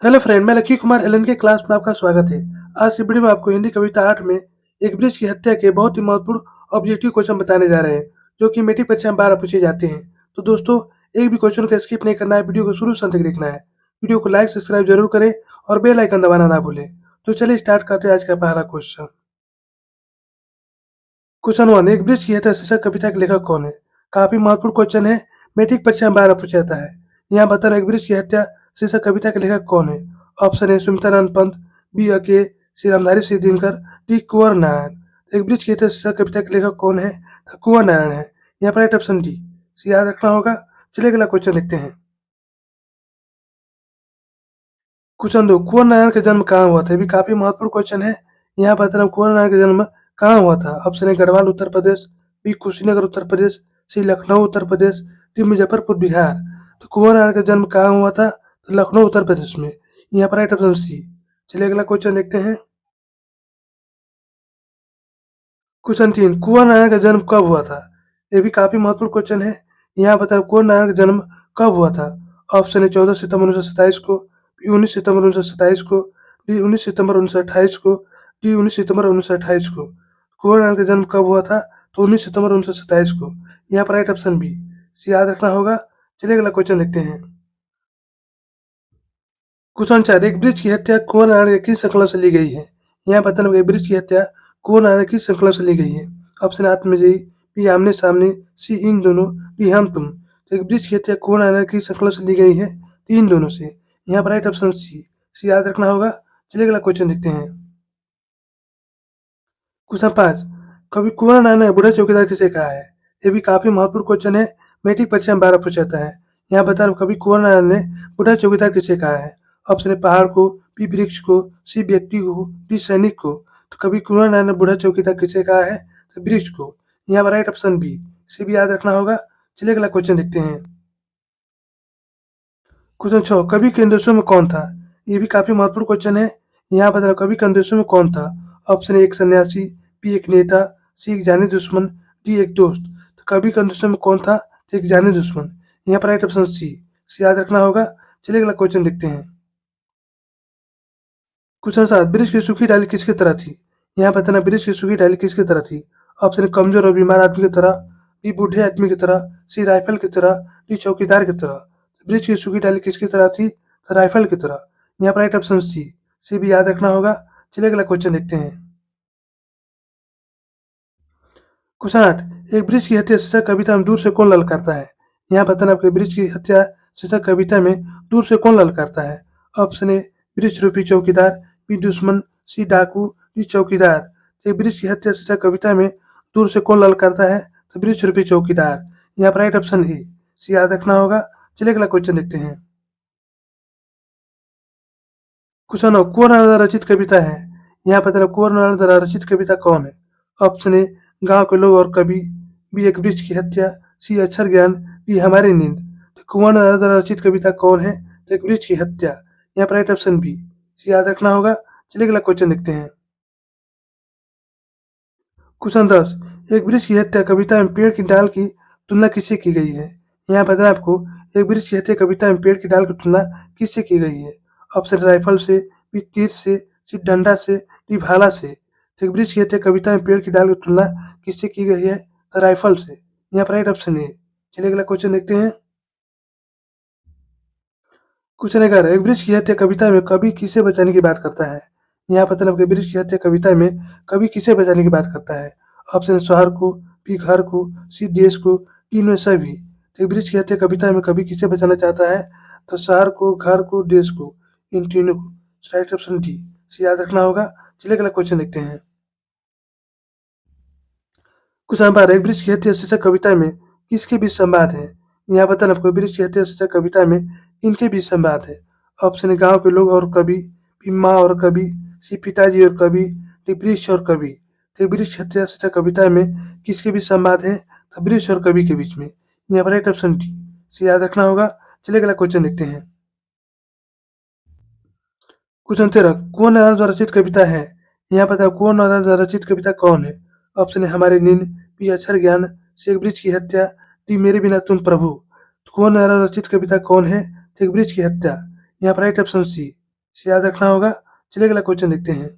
Hello friend, मैं lucky Kumar Elon के class में आपका स्वागत है। आज की वीडियो में आपको हिंदी कविता 8 में एक ब्रिज की हत्या के बहुत ही महत्वपूर्ण ऑब्जेक्टिव क्वेश्चन बताने जा रहे हैं, जो कि मैट्रिक परीक्षा में 12 पूछे जाते हैं। तो दोस्तों, एक भी क्वेश्चन को स्किप नहीं करना है, वीडियो को शुरू से अंत तक देखना है। वीडियो को लाइक सब्सक्राइब जरूर करें और बेल आइकन दबाना ना भूलें। तो चलिए स्टार्ट करते हैं आज का पहला क्वेश्चन। क्वेश्चन 1, एक ब्रिज की हत्या शीर्षक कविता के लेखक कौन है? काफी महत्वपूर्ण क्वेश्चन है, मैट्रिक परीक्षा में 12 पूछा जाता है। यहाँ बताना, एक ब्रिज की हत्या शीर्षक कविता के लेखक कौन है? Option A Sumitranand Pant, B अके, सी रामधारी सिंह दिनकर, डी कुंवर नारायण। एक ब्रिज की हत्या शीर्षक कविता के लेखक कौन है? तो कुंवर नारायण है। यहाँ पर राइट ऑप्शन डी, सी याद रखना होगा। चलिए अगला क्वेश्चन देखते हैं। क्वेश्चन 2, कुंवर नारायण का जन्म कहाँ हुआ था? ये भी काफी महत्वपूर्ण क्वेश्चन है। यहाँ बताना, कुंवर नारायण का जन्म कहाँ हुआ था? Option A Garhwal Uttar Pradesh, B Kushinagar Uttar Pradesh, C Lucknow Uttar Pradesh, D Muzaffarpur Bihar. तो कुंवर नारायण का जन्म कहाँ हुआ था? तो लखनऊ उत्तर प्रदेश में। यहाँ पर राइट ऑप्शन सी। चलिए अगला क्वेश्चन देखते हैं। क्वेश्चन 3, कुंवर नारायण का जन्म कब हुआ था? ये भी काफी महत्वपूर्ण क्वेश्चन है। यहाँ बताओ, कुंवर नारायण का जन्म कब हुआ था? ऑप्शन ए 14 सितंबर 1927 को, बी 19 सितंबर 1927 को, डी 19 सितंबर 1928 को, डी 19 सितंबर 1928 को। कुंवर नारायण का जन्म कब हुआ था? तो 19 सितंबर 1927 को। यहाँ पर राइट ऑप्शन बी, सी याद रखना होगा। चलिए अगला क्वेश्चन देखते हैं। क्वेश्चन 4, एक ब्रिज की हत्या कुंवर नारायण के किस संकलन से ली गई है? यहाँ बताना, एक ब्रिज की हत्या कुंवर नारायण के किस संकलन से ली गई है? ऑप्शन आत्मजयी, बी आमने सामने, सी इन दोनों, डी हम तुम। तो एक ब्रिज की हत्या कुंवर नारायण की संकलन से ली गई है, तो इन दोनों से। यहाँ पर राइट ऑप्शन सी याद रखना होगा। चलिए अगला क्वेश्चन देखते हैं। क्वेश्चन 5, कवि कुंवर नारायण ने बूढ़ा चौकीदार किसे कहा है? ये भी काफी महत्वपूर्ण क्वेश्चन है, मैट्रिक परीक्षा में 12 पूछा जाता है। यहाँ बता, कवि कुंवर नारायण ने बूढ़ा चौकीदार किसे कहा है? ऑप्शन ए पहाड़ को, बी वृक्ष को, सी व्यक्ति को, डी सैनिक को। तो कवि कुंवर नारायण ने बूढ़ा चौकीदार किसे कहा है? तो वृक्ष को। यहाँ पर राइट ऑप्शन बी, सी भी याद रखना होगा। चलिए अगला क्वेश्चन देखते हैं। क्वेश्चन 6, कवि के उद्देश्यों में कौन था? ये भी काफी महत्वपूर्ण क्वेश्चन है। यहाँ बताना, कवि के उद्देश्यों में कौन था? ऑप्शन ए एक सन्यासी, बी एक नेता, सी एक जानी दुश्मन, डी एक दोस्त। तो कवि के उद्देश्यों में कौन था? तो एक जानी दुश्मन। यहाँ पर राइट ऑप्शन सी याद रखना होगा। चलिए अगला क्वेश्चन देखते हैं। क्वेश्चन 7, वृक्ष की सूखी डाली किसकी तरह थी? यहाँ बताना, वृक्ष की सूखी डाली किसकी तरह थी? ऑप्शन ए कमजोर और बीमार आदमी की तरह, बी बूढ़े आदमी की तरह, सी राइफल की तरह, डी चौकीदार की तरह। वृक्ष की सूखी डाली किसकी तरह थी? तो राइफल की तरह। यहाँ पर राइट ऑप्शन सी भी याद रखना होगा। चलिए अगला क्वेश्चन देखते हैं। क्वेश्चन 8, एक वृक्ष की हत्या शीर्षक कविता में दूर से कौन ललकारता है? यहाँ बताना, आपके वृक्ष की हत्या शीर्षक कविता में दूर से कौन ललकारता है? ऑप्शन ए वृक्ष रूपी चौकीदार, बी दुश्मन, सी डाकू, डी चौकीदार। एक वृक्ष की हत्या शीर्षक कविता में दूर से कौन ललकारता है? तो वृक्ष रूपी चौकीदार। यहाँ पर राइट ऑप्शन ए, सी याद रखना होगा। चलिए अगला क्वेश्चन देखते हैं। क्वेश्चन 9, कुंवर नारायण द्वारा रचित कविता है। यहाँ बताना, कुंवर नारायण द्वारा रचित कविता कौन है? ऑप्शन ए गांव के लोग और कवि, बी एक वृक्ष की हत्या, सी अक्षर ज्ञान, डी हमारी नींद। तो कुंवर नारायण द्वारा रचित कविता कौन है? तो एक वृक्ष की हत्या। यहाँ पर राइट ऑप्शन बी, सी याद रखना होगा। चलिए अगला क्वेश्चन देखते हैं। क्वेश्चन 10, एक वृक्ष की हत्या कविता में पेड़ की डाल की तुलना किससे की गई है? यहाँ बताना आपको, एक वृक्ष की हत्या कविता में पेड़ की डाल की तुलना किससे की गई है? ऑप्शन राइफल से, बी तीर से, सी डंडा से, डी भाला से। तो एक वृक्ष की हत्या कविता में पेड़ की डाल की तुलना किससे की गई है? तो राइफल से। यहाँ पर राइट ऑप्शन है। चलिए अगला क्वेश्चन देखते हैं। क्वेश्चन 11, एक वृक्ष की हत्या कविता में कवि किसे बचाने की बात करता है? यहाँ पता लगा, वृक्ष की हत्या कविता में कवि किसे बचाने की बात करता है? ऑप्शन शहर को, बी घर को, सी देश को, डी में सभी। तो वृक्ष की हत्या कविता में कवि किसे बचाना चाहता है? तो शहर को, घर को, देश को, इन तीनों को। राइट ऑप्शन डी, सी याद रखना होगा। चलिए अगला क्वेश्चन देखते हैं। क्वेश्चन 12, एक वृक्ष की हत्या शीर्षक कविता में किसके बीच संवाद है? यहाँ बताना आपको, वृक्ष की हत्या शीर्षक कविता में किनके बीच संवाद है? ऑप्शन है गांव के लोग और कवि, बी माँ और कवि, सी पिताजी और कवि, डी वृक्ष और कवि। तो वृक्ष की हत्या शीर्षक कविता में किसके बीच संवाद है? तो वृक्ष और कवि के बीच में। यहाँ पर राइट ऑप्शन डी, सी याद रखना होगा। चलिए अगला क्वेश्चन देखते हैं। क्वेश्चन 13, कुंवर नारायण द्वारा रचित कविता है। यहाँ बताओ, कुंवर नारायण द्वारा रचित कविता कौन है? ऑप्शन है हमारी नींद, बी अक्षर ज्ञान, सी एक वृक्ष की हत्या, डी मेरे बिना तुम प्रभु। कुंवर नारायण रचित कविता कौन है? तो एक वृक्ष की हत्या। यहाँ पर राइट ऑप्शन सी, इसे याद रखना होगा। चलिए अगला क्वेश्चन देखते हैं।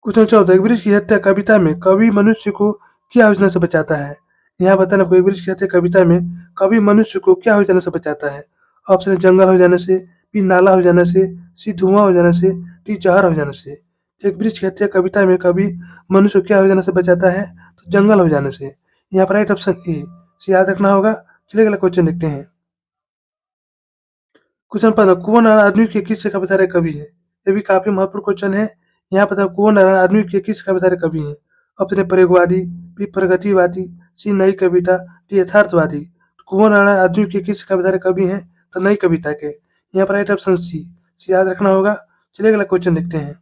क्वेश्चन 14, एक वृक्ष की हत्या कविता में कवि मनुष्य को क्या योजना से बचाता है? यहाँ बताना, कोई वृक्ष की हत्या कविता में कवि मनुष्य को क्या योजना से बचाता है? ऑप्शन है जंगल हो जाने से, बी नाला हो जाने से, सी धुआं हो जाने से, डी जहर हो जाने से। एक वृक्ष की हत्या कविता में कवि मनुष्य को क्या योजना से बचाता है? तो जंगल हो जाने से। यहाँ पर राइट ऑप्शन ए, से याद रखना होगा। चलिए अगला क्वेश्चन देखते हैं। क्वेश्चन 15, कुंवर नारायण आधुनिक के किस कविता के कवि हैं? ये भी काफी महत्वपूर्ण क्वेश्चन है। यहाँ पर कुंवर नारायण आधुनिक के किस कविता के कवि हैं? ऑप्शन ए प्रयोगवादी, बी प्रगतिवादी, सी नई कविता, डी यथार्थवादी। कुंवर नारायण आधुनिक के किस कविता के कवि हैं? तो नई कविता के। यहाँ पर राइट ऑप्शन सी याद रखना होगा। चलिए अगला क्वेश्चन देखते हैं।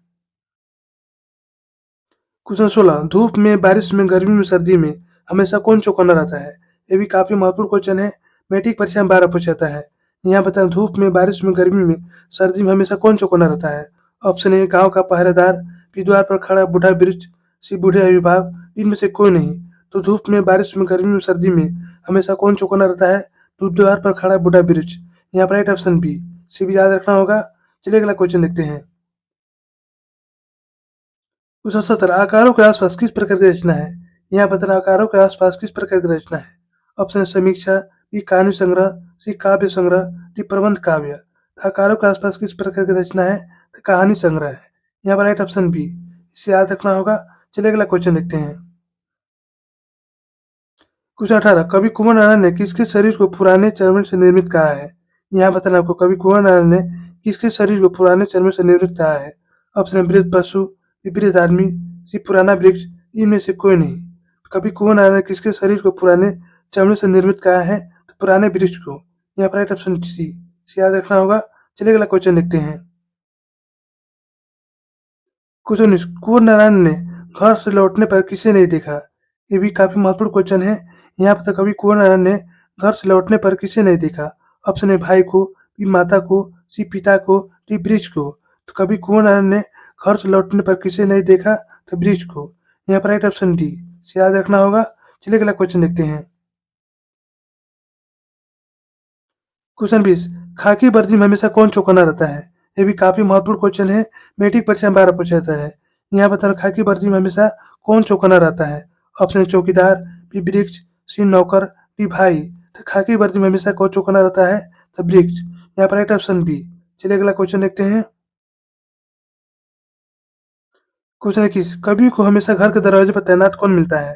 क्वेश्चन 16, धूप में, बारिश में, गर्मी में, सर्दी में हमेशा कौन चौकन्ना रहता है? ये भी काफी महत्वपूर्ण क्वेश्चन है। मैट्रिक परीक्षा में 12 पूछा जाता है। यहाँ बताएं, धूप में, बारिश में, गर्मी में, सर्दी में हमेशा कौन चौकन्ना रहता है? ऑप्शन ए गांव का पहरेदार, बी द्वार पर खड़ा बूढ़ा वृक्ष, सी बूढ़े अभिभावक, इनमें से कोई नहीं। तो धूप में, बारिश में, गर्मी में, सर्दी में हमेशा कौन चौकन्ना रहता है? तो द्वार पर खड़ा बूढ़ा वृक्ष। यहाँ पर राइट ऑप्शन बी, सी भी याद रखना होगा। चलिए अगला क्वेश्चन देखते हैं। क्वेश्चन 17, आकारों के आसपास किस प्रकार की रचना है? यहाँ बताना, आकारों के आसपास किस प्रकार की रचना है? ऑप्शन समीक्षा, बी कहानी संग्रह, सी काव्य संग्रह, डी प्रबंध काव्य। आकारों के आसपास किस प्रकार की रचना है? तो कहानी संग्रह है। यहाँ पर राइट ऑप्शन बी, इसे याद रखना होगा। चलिए अगला क्वेश्चन देखते हैं। क्वेश्चन 18, कवि कुंवर नारायण ने किसके शरीर को पुराने चर्म से निर्मित कहा है? यहाँ बताना आपको, कवि कुंवर नारायण ने किसके शरीर को पुराने चर्म से निर्मित कहा है? ऑप्शन है वृद्ध पशु, वृद्ध आदमी, सी पुराना वृक्ष, इनमें से कोई नहीं। कवि कुंवर नारायण ने किसके शरीर को पुराने चमड़े से निर्मित कहा है? तो पुराने वृक्ष को। यहाँ पर राइट ऑप्शन सी याद रखना होगा। चलिए अगला क्वेश्चन देखते हैं। क्वेश्चन 19, कुंवर नारायण ने घर से लौटने पर किसे नहीं देखा? ये भी काफी महत्वपूर्ण क्वेश्चन है। यहाँ पर कवि कुंवर नारायण ने घर से लौटने पर किसे नहीं देखा? ऑप्शन है भाई को, बी माता को, सी पिता को, डी वृक्ष को। तो कवि कुंवर नारायण ने घर से लौटने पर किसे नहीं देखा? तो वृक्ष को। यहाँ पर राइट ऑप्शन डी, से याद रखना होगा। चलिए अगला क्वेश्चन देखते हैं। क्वेश्चन 20, खाकी वर्दी में हमेशा कौन चौकन्ना रहता है? ये भी काफी महत्वपूर्ण क्वेश्चन है। मैट्रिक परीक्षा में 12 पूछा जाता है। यहाँ बताना, खाकी वर्दी में हमेशा कौन चौकन्ना रहता है? ऑप्शन चौकीदार, बी वृक्ष, सी नौकर, डी भाई। तो खाकी वर्दी में हमेशा कौन चौकन्ना रहता है? तो वृक्ष। यहाँ पर राइट ऑप्शन बी। चलिए अगला क्वेश्चन देखते हैं। क्वेश्चन 21, कवि को हमेशा घर के दरवाजे पर तैनात कौन मिलता है?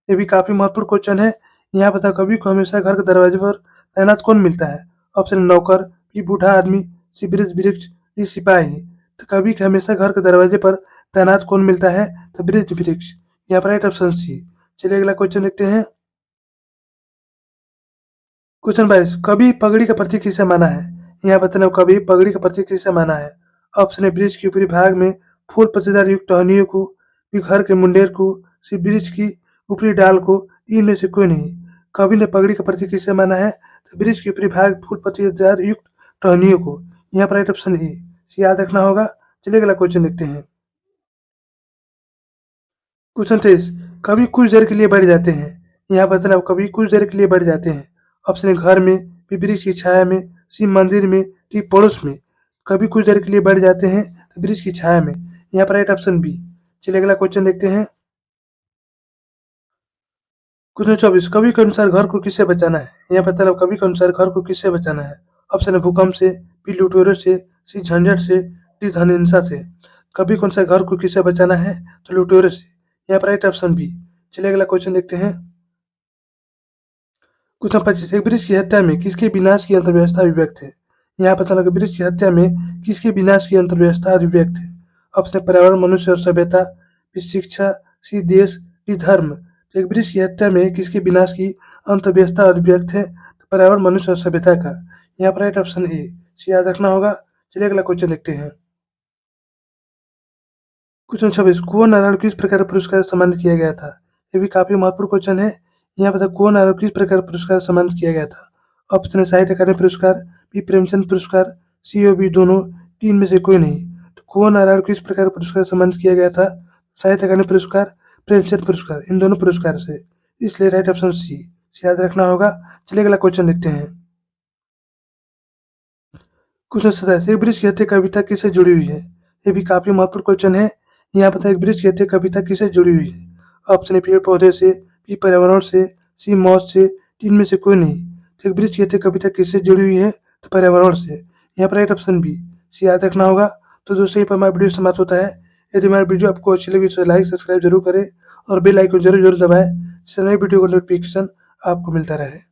ये भी काफी महत्वपूर्ण क्वेश्चन है। यहाँ बताओ, कवि को हमेशा घर के दरवाजे पर तैनात कौन मिलता है? ऑप्शन नौकर, बी बूढ़ा आदमी, सी वृद्ध वृक्ष, डी सिपाही। तो कवि के हमेशा घर के दरवाजे पर तैनात कौन मिलता है? तो वृद्ध वृक्ष। यहाँ पर राइट ऑप्शन सी। चलिए अगला क्वेश्चन देखते हैं। क्वेश्चन 22, कवि पगड़ी का प्रतीक किसे माना है? यहाँ बताना, कवि पगड़ी का प्रतीक किसे माना है? ऑप्शन है वृक्ष के ऊपरी भाग में फूल पत्तेदार युक्त टहनियों को, बी घर के मुंडेर को, सी वृक्ष की ऊपरी डाल को, इनमें से कोई नहीं। कवि ने पगड़ी का प्रतीक किसे माना है? तो वृक्ष के ऊपरी भाग फूल पत्तेदार युक्त टहनियों को। यहाँ पर राइट ऑप्शन ए, से याद रखना होगा। चलिए अगला क्वेश्चन देखते हैं। क्वेश्चन 23, कभी कुछ देर के लिए बैठ जाते हैं। यहाँ बताना, कभी कुछ देर के लिए बैठ जाते हैं। ऑप्शन है घर में, बी वृक्ष की छाया में, सी मंदिर में, डी पड़ोस में। कभी कुछ देर के लिए बैठ जाते हैं तो वृक्ष की छाया में। यहाँ पर राइट ऑप्शन बी। चलिए अगला क्वेश्चन देखते हैं। क्वेश्चन 24, कवि के अनुसार घर को किससे बचाना है? यहाँ बताना, कवि के अनुसार घर को किससे बचाना है? ऑप्शन है भूकंप से, बी लुटेरों से, सी झंझट से, डी धनहिंसा से। कवि के अनुसार घर को किससे बचाना है? तो लुटेरों से। यहाँ पर राइट ऑप्शन बी। चलिए अगला क्वेश्चन देखते हैं। क्वेश्चन 25, एक वृक्ष की हत्या में किसके विनाश की अंतर्व्यवस्था अभिव्यक्त है? यहाँ बताना कि वृक्ष की हत्या में किसके विनाश की अंतर्व्यवस्था अभिव्यक्त है? ऑप्शन पर्यावरण, मनुष्य और सभ्यता, बी शिक्षा, सी देश, डी धर्म। तो एक वृक्ष की हत्या में किसके विनाश की अंतर्व्यवस्था अभिव्यक्त है? तो पर्यावरण, मनुष्य और सभ्यता का। यहाँ पर राइट ऑप्शन ए, से याद रखना होगा। चलिए अगला क्वेश्चन देखते हैं। क्वेश्चन 26, कुंवर नारायण को किस प्रकार का पुरस्कार से सम्मानित किया गया था? ये भी काफी महत्वपूर्ण क्वेश्चन है। यहाँ पर कुंवर नारायण को किस प्रकार का पुरस्कार से सम्मानित किया गया था? ऑप्शन है साहित्य अकादमी पुरस्कार, बी प्रेमचंद पुरस्कार, सी और बी दोनों, तीन में से कोई नहीं। तो कुंवर नारायण को किस प्रकार का पुरस्कार से सम्मानित किया गया था? साहित्य अकादमी पुरस्कार, प्रेमचंद पुरस्कार, इन दोनों पुरस्कार से। इसलिए राइट ऑप्शन सी, याद रखना होगा। चलिए अगला क्वेश्चन देखते हैं। क्वेश्चन 27, एक वृक्ष की हत्या कविता किससे जुड़ी हुई है? ये भी काफी महत्वपूर्ण क्वेश्चन है। यहाँ पता है एक वृक्ष की हत्या कविता किससे जुड़ी हुई है? ऑप्शन ए पेड़ पौधे से, बी पर्यावरण से, सी मौत से, डी इनमें से कोई नहीं। तो एक वृक्ष की हत्या कविता किससे जुड़ी हुई है? तो पर्यावरण से। यहाँ पर राइट ऑप्शन बी सी याद रखना होगा। तो दोस्तों यहीं पर हमारा वीडियो समाप्त होता है। यदि हमारा वीडियो आपको अच्छी लगी तो लाइक सब्सक्राइब जरूर करें और बेल आइकन जरूर जरूर दबाएं जिससे नई वीडियो का नोटिफिकेशन आपको मिलता रहे।